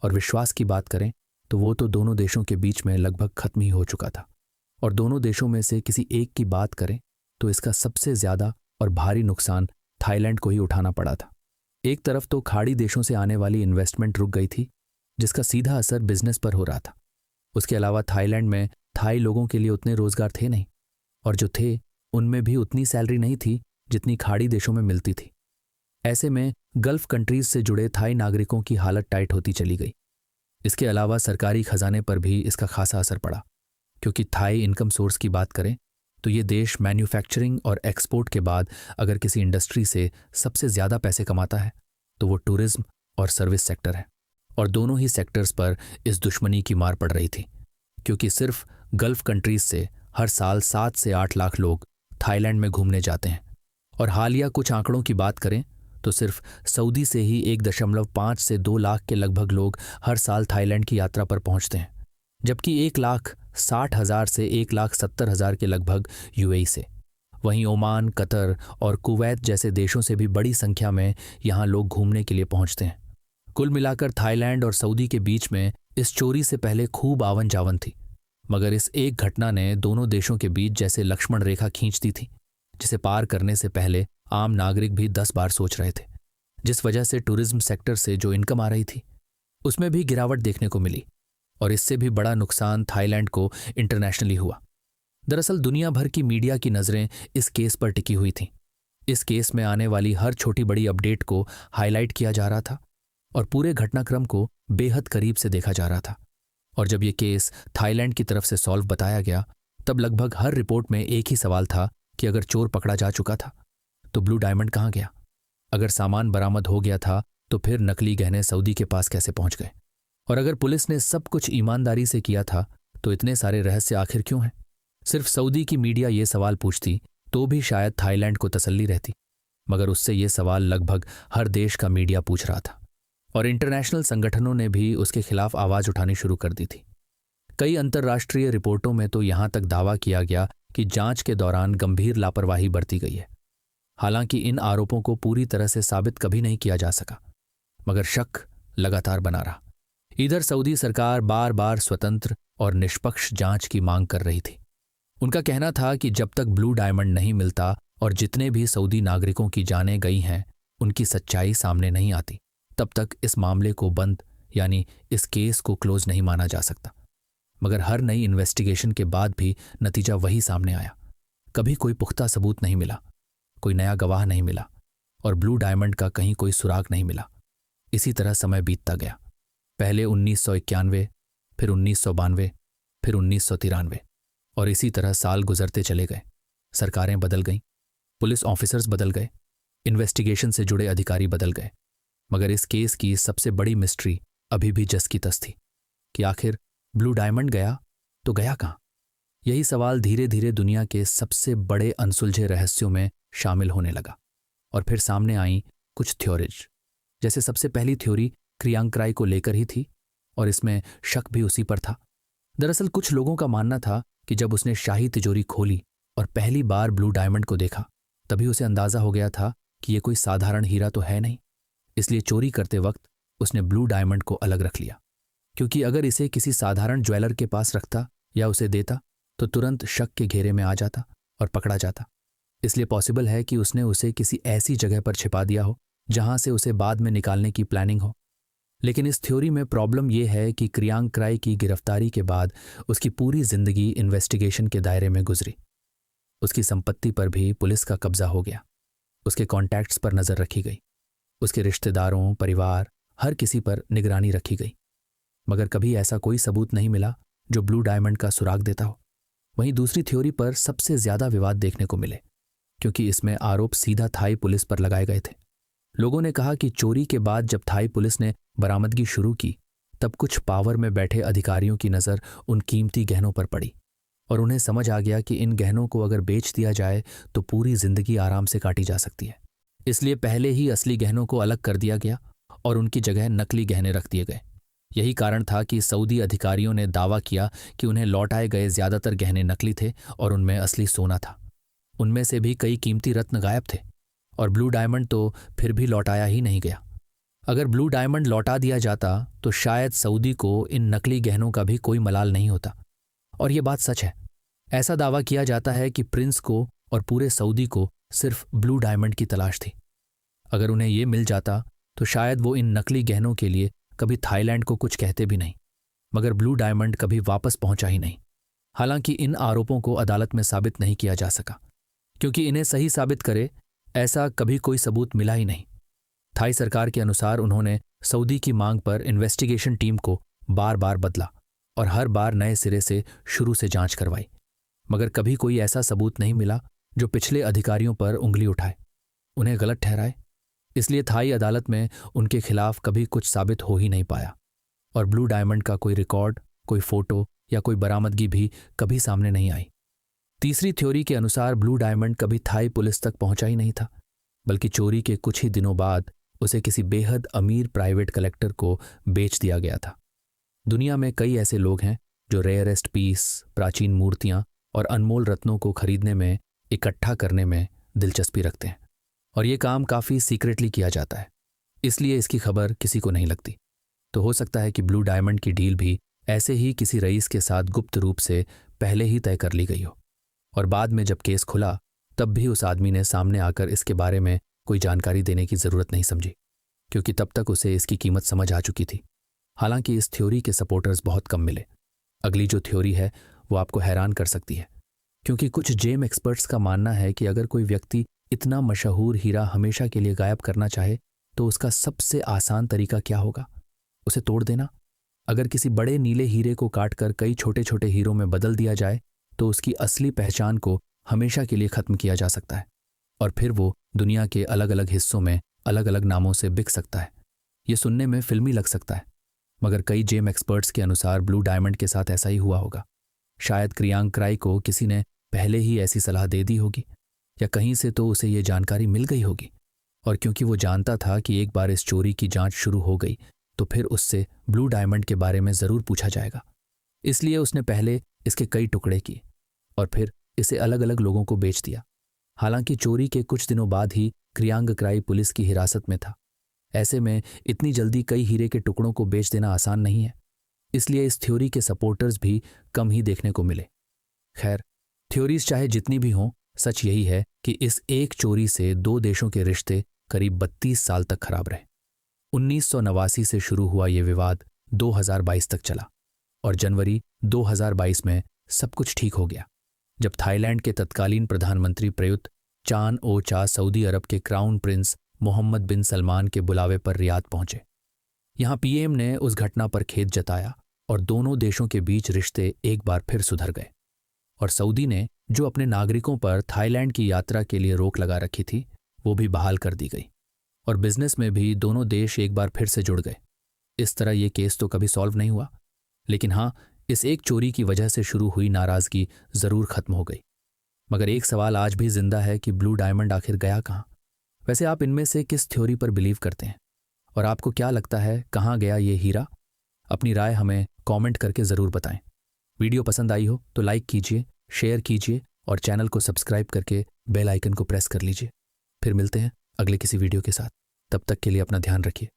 Speaker 1: और विश्वास की बात करें तो वो तो दोनों देशों के बीच में लगभग खत्म ही हो चुका था। और दोनों देशों में से किसी एक की बात करें तो इसका सबसे ज्यादा और भारी नुकसान थाईलैंड को ही उठाना पड़ा था। एक तरफ तो खाड़ी देशों से आने वाली इन्वेस्टमेंट रुक गई थी, जिसका सीधा असर बिजनेस पर हो रहा था। उसके अलावा थाईलैंड में थाई लोगों के लिए उतने रोजगार थे नहीं, और जो थे उनमें भी उतनी सैलरी नहीं थी जितनी खाड़ी देशों में मिलती थी। ऐसे में गल्फ कंट्रीज से जुड़े थाई नागरिकों की हालत टाइट होती चली गई। इसके अलावा सरकारी खजाने पर भी इसका खासा असर पड़ा, क्योंकि थाई इनकम सोर्स की बात करें तो ये देश मैन्युफैक्चरिंग और एक्सपोर्ट के बाद अगर किसी इंडस्ट्री से सबसे ज्यादा पैसे कमाता है तो वो टूरिज्म और सर्विस सेक्टर है। और दोनों ही सेक्टर्स पर इस दुश्मनी की मार पड़ रही थी, क्योंकि सिर्फ गल्फ कंट्रीज से हर साल 7 से 8 लाख लोग थाईलैंड में घूमने जाते हैं। और हालिया कुछ आंकड़ों की बात करें तो सिर्फ सऊदी से ही 1.5 से 2 लाख के लगभग लोग हर साल थाईलैंड की यात्रा पर पहुंचते हैं, जबकि 1,60,000 से 1,70,000 के लगभग यूएई से। वहीं ओमान, कतर और कुवैत जैसे देशों से भी बड़ी संख्या में यहाँ लोग घूमने के लिए पहुंचते हैं। कुल मिलाकर थाईलैंड और सऊदी के बीच में इस चोरी से पहले खूब आवन जावन थी, मगर इस एक घटना ने दोनों देशों के बीच जैसे लक्ष्मण रेखा खींच दी थी, जिसे पार करने से पहले आम नागरिक भी 10 बार सोच रहे थे। जिस वजह से टूरिज्म सेक्टर से जो इनकम आ रही थी उसमें भी गिरावट देखने को मिली, और इससे भी बड़ा नुकसान थाईलैंड को इंटरनेशनली हुआ। दरअसल दुनिया भर की मीडिया की नज़रें इस केस पर टिकी हुई थीं। इस केस में आने वाली हर छोटी बड़ी अपडेट को हाईलाइट किया जा रहा था और पूरे घटनाक्रम को बेहद करीब से देखा जा रहा था। और जब ये केस थाईलैंड की तरफ से सॉल्व बताया गया तब लगभग हर रिपोर्ट में एक ही सवाल था कि अगर चोर पकड़ा जा चुका था तो ब्लू डायमंड कहाँ गया? अगर सामान बरामद हो गया था तो फिर नकली गहने सऊदी के पास कैसे पहुंच गए? और अगर पुलिस ने सब कुछ ईमानदारी से किया था तो इतने सारे रहस्य आखिर क्यों हैं? सिर्फ सऊदी की मीडिया ये सवाल पूछती तो भी शायद थाईलैंड को तसल्ली रहती, मगर उससे ये सवाल लगभग हर देश का मीडिया पूछ रहा था, और इंटरनेशनल संगठनों ने भी उसके खिलाफ आवाज उठानी शुरू कर दी थी। कई अंतर्राष्ट्रीय रिपोर्टों में तो यहां तक दावा किया गया कि जांच के दौरान गंभीर लापरवाही बरती गई है। हालांकि इन आरोपों को पूरी तरह से साबित कभी नहीं किया जा सका, मगर शक लगातार बना रहा। इधर सऊदी सरकार बार बार स्वतंत्र और निष्पक्ष जांच की मांग कर रही थी। उनका कहना था कि जब तक ब्लू डायमंड नहीं मिलता और जितने भी सऊदी नागरिकों की जानें गई हैं उनकी सच्चाई सामने नहीं आती, तब तक इस मामले को बंद यानी इस केस को क्लोज नहीं माना जा सकता। मगर हर नई इन्वेस्टिगेशन के बाद भी नतीजा वही सामने आया। कभी कोई पुख्ता सबूत नहीं मिला, कोई नया गवाह नहीं मिला, और ब्लू डायमंड का कहीं कोई सुराग नहीं मिला। इसी तरह समय बीतता गया। पहले 1991, फिर 1992, फिर 1993, और इसी तरह साल गुजरते चले गए। सरकारें बदल गईं, पुलिस ऑफिसर्स बदल गए, इन्वेस्टिगेशन से जुड़े अधिकारी बदल गए, मगर इस केस की सबसे बड़ी मिस्ट्री अभी भी जस की तस थी कि आखिर ब्लू डायमंड गया तो गया कहाँ? यही सवाल धीरे धीरे दुनिया के सबसे बड़े अनसुलझे रहस्यों में शामिल होने लगा। और फिर सामने आई कुछ थ्योरीज। जैसे सबसे पहली थ्योरी क्रियांक्राई को लेकर ही थी, और इसमें शक भी उसी पर था। दरअसल कुछ लोगों का मानना था कि जब उसने शाही तिजोरी खोली और पहली बार ब्लू डायमंड को देखा तभी उसे अंदाजा हो गया था कि यह कोई साधारण हीरा तो है नहीं। इसलिए चोरी करते वक्त उसने ब्लू डायमंड को अलग रख लिया, क्योंकि अगर इसे किसी साधारण ज्वेलर के पास रखता या उसे देता तो तुरंत शक के घेरे में आ जाता और पकड़ा जाता। इसलिए पॉसिबल है कि उसने उसे किसी ऐसी जगह पर छिपा दिया हो जहां से उसे बाद में निकालने की प्लानिंग हो। लेकिन इस थ्योरी में प्रॉब्लम यह है कि क्रियांक्राई की गिरफ्तारी के बाद उसकी पूरी जिंदगी इन्वेस्टिगेशन के दायरे में गुजरी। उसकी संपत्ति पर भी पुलिस का कब्जा हो गया, उसके कॉन्टैक्ट्स पर नजर रखी गई, उसके रिश्तेदारों, परिवार, हर किसी पर निगरानी रखी गई, मगर कभी ऐसा कोई सबूत नहीं मिला जो ब्लू डायमंड का सुराग देता हो। वहीं दूसरी थ्योरी पर सबसे ज्यादा विवाद देखने को मिले, क्योंकि इसमें आरोप सीधा थाई पुलिस पर लगाए गए थे। लोगों ने कहा कि चोरी के बाद जब थाई पुलिस ने बरामदगी शुरू की तब कुछ पावर में बैठे अधिकारियों की नज़र उन कीमती गहनों पर पड़ी, और उन्हें समझ आ गया कि इन गहनों को अगर बेच दिया जाए तो पूरी जिंदगी आराम से काटी जा सकती है। इसलिए पहले ही असली गहनों को अलग कर दिया गया और उनकी जगह नकली गहने रख दिए गए। यही कारण था कि सऊदी अधिकारियों ने दावा किया कि उन्हें लौटाए गए ज्यादातर गहने नकली थे और उनमें असली सोना था। उनमें से भी कई कीमती रत्न गायब थे और ब्लू डायमंड तो फिर भी लौटाया ही नहीं गया। अगर ब्लू डायमंड लौटा दिया जाता तो शायद सऊदी को इन नकली गहनों का भी कोई मलाल नहीं होता। और ये बात सच है। ऐसा दावा किया जाता है कि प्रिंस को और पूरे सऊदी को सिर्फ ब्लू डायमंड की तलाश थी। अगर उन्हें ये मिल जाता तो शायद वो इन नकली गहनों के लिए कभी थाईलैंड को कुछ कहते भी नहीं, मगर ब्लू डायमंड कभी वापस पहुंचा ही नहीं। हालांकि इन आरोपों को अदालत में साबित नहीं किया जा सका, क्योंकि इन्हें सही साबित करे ऐसा कभी कोई सबूत मिला ही नहीं। थाई सरकार के अनुसार उन्होंने सऊदी की मांग पर इन्वेस्टिगेशन टीम को बार बार बदला और हर बार नए सिरे से शुरू से जांच करवाई, मगर कभी कोई ऐसा सबूत नहीं मिला जो पिछले अधिकारियों पर उंगली उठाए, उन्हें गलत ठहराए। इसलिए थाई अदालत में उनके खिलाफ कभी कुछ साबित हो ही नहीं पाया और ब्लू डायमंड का कोई रिकॉर्ड, कोई फोटो या कोई बरामदगी भी कभी सामने नहीं आई। तीसरी थ्योरी के अनुसार ब्लू डायमंड कभी थाई पुलिस तक पहुंचा ही नहीं था, बल्कि चोरी के कुछ ही दिनों बाद उसे किसी बेहद अमीर प्राइवेट कलेक्टर को बेच दिया गया था। दुनिया में कई ऐसे लोग हैं जो रेयरेस्ट पीस, प्राचीन मूर्तियां और अनमोल रत्नों को खरीदने में, इकट्ठा करने में दिलचस्पी रखते हैं, और ये काम काफ़ी सीक्रेटली किया जाता है, इसलिए इसकी खबर किसी को नहीं लगती। तो हो सकता है कि ब्लू डायमंड की डील भी ऐसे ही किसी रईस के साथ गुप्त रूप से पहले ही तय कर ली गई हो, और बाद में जब केस खुला तब भी उस आदमी ने सामने आकर इसके बारे में कोई जानकारी देने की ज़रूरत नहीं समझी, क्योंकि तब तक उसे इसकी कीमत समझ आ चुकी थी। हालांकि इस थ्योरी के सपोर्टर्स बहुत कम मिले। अगली जो थ्योरी है वो आपको हैरान कर सकती है, क्योंकि कुछ जेम एक्सपर्ट्स का मानना है कि अगर कोई व्यक्ति इतना मशहूर हीरा हमेशा के लिए गायब करना चाहे तो उसका सबसे आसान तरीका क्या होगा? उसे तोड़ देना। अगर किसी बड़े नीले हीरे को काटकर कई छोटे छोटे हीरों में बदल दिया जाए तो उसकी असली पहचान को हमेशा के लिए खत्म किया जा सकता है और फिर वो दुनिया के अलग अलग हिस्सों में अलग अलग नामों से बिक सकता है। ये सुनने में फिल्मी लग सकता है, मगर कई जेम एक्सपर्ट्स के अनुसार ब्लू डायमंड के साथ ऐसा ही हुआ होगा। शायद क्रियांग क्राई को किसी ने पहले ही ऐसी सलाह दे दी होगी, या कहीं से तो उसे ये जानकारी मिल गई होगी, और क्योंकि वो जानता था कि एक बार इस चोरी की जांच शुरू हो गई तो फिर उससे ब्लू डायमंड के बारे में ज़रूर पूछा जाएगा, इसलिए उसने पहले इसके कई टुकड़े किए और फिर इसे अलग अलग लोगों को बेच दिया। हालांकि चोरी के कुछ दिनों बाद ही क्रियांग क्राई पुलिस की हिरासत में था। ऐसे में इतनी जल्दी कई हीरे के टुकड़ों को बेच देना आसान नहीं है, इसलिए इस थ्योरी के सपोर्टर्स भी कम ही देखने को मिले। खैर, थ्योरीज चाहे जितनी भी हों, सच यही है कि इस एक चोरी से दो देशों के रिश्ते करीब 32 साल तक खराब रहे। 1989 से शुरू हुआ ये विवाद 2022 तक चला और जनवरी 2022 में सब कुछ ठीक हो गया, जब थाईलैंड के तत्कालीन प्रधानमंत्री प्रयुत चान ओ चा सऊदी अरब के क्राउन प्रिंस मोहम्मद बिन सलमान के बुलावे पर रियाद पहुंचे। यहां पीएम ने उस घटना पर खेद जताया और दोनों देशों के बीच रिश्ते एक बार फिर सुधर गए, और सऊदी ने जो अपने नागरिकों पर थाईलैंड की यात्रा के लिए रोक लगा रखी थी वो भी बहाल कर दी गई, और बिजनेस में भी दोनों देश एक बार फिर से जुड़ गए। इस तरह ये केस तो कभी सॉल्व नहीं हुआ, लेकिन हाँ, इस एक चोरी की वजह से शुरू हुई नाराजगी जरूर खत्म हो गई। मगर एक सवाल आज भी जिंदा है कि ब्लू डायमंड आखिर गया कहाँ? वैसे आप इनमें से किस थ्योरी पर बिलीव करते हैं, और आपको क्या लगता है कहाँ गया ये हीरा? अपनी राय हमें कमेंट करके ज़रूर बताएं। वीडियो पसंद आई हो तो लाइक कीजिए, शेयर कीजिए और चैनल को सब्सक्राइब करके बेल आइकन को प्रेस कर लीजिए। फिर मिलते हैं अगले किसी वीडियो के साथ। तब तक के लिए अपना ध्यान रखिए।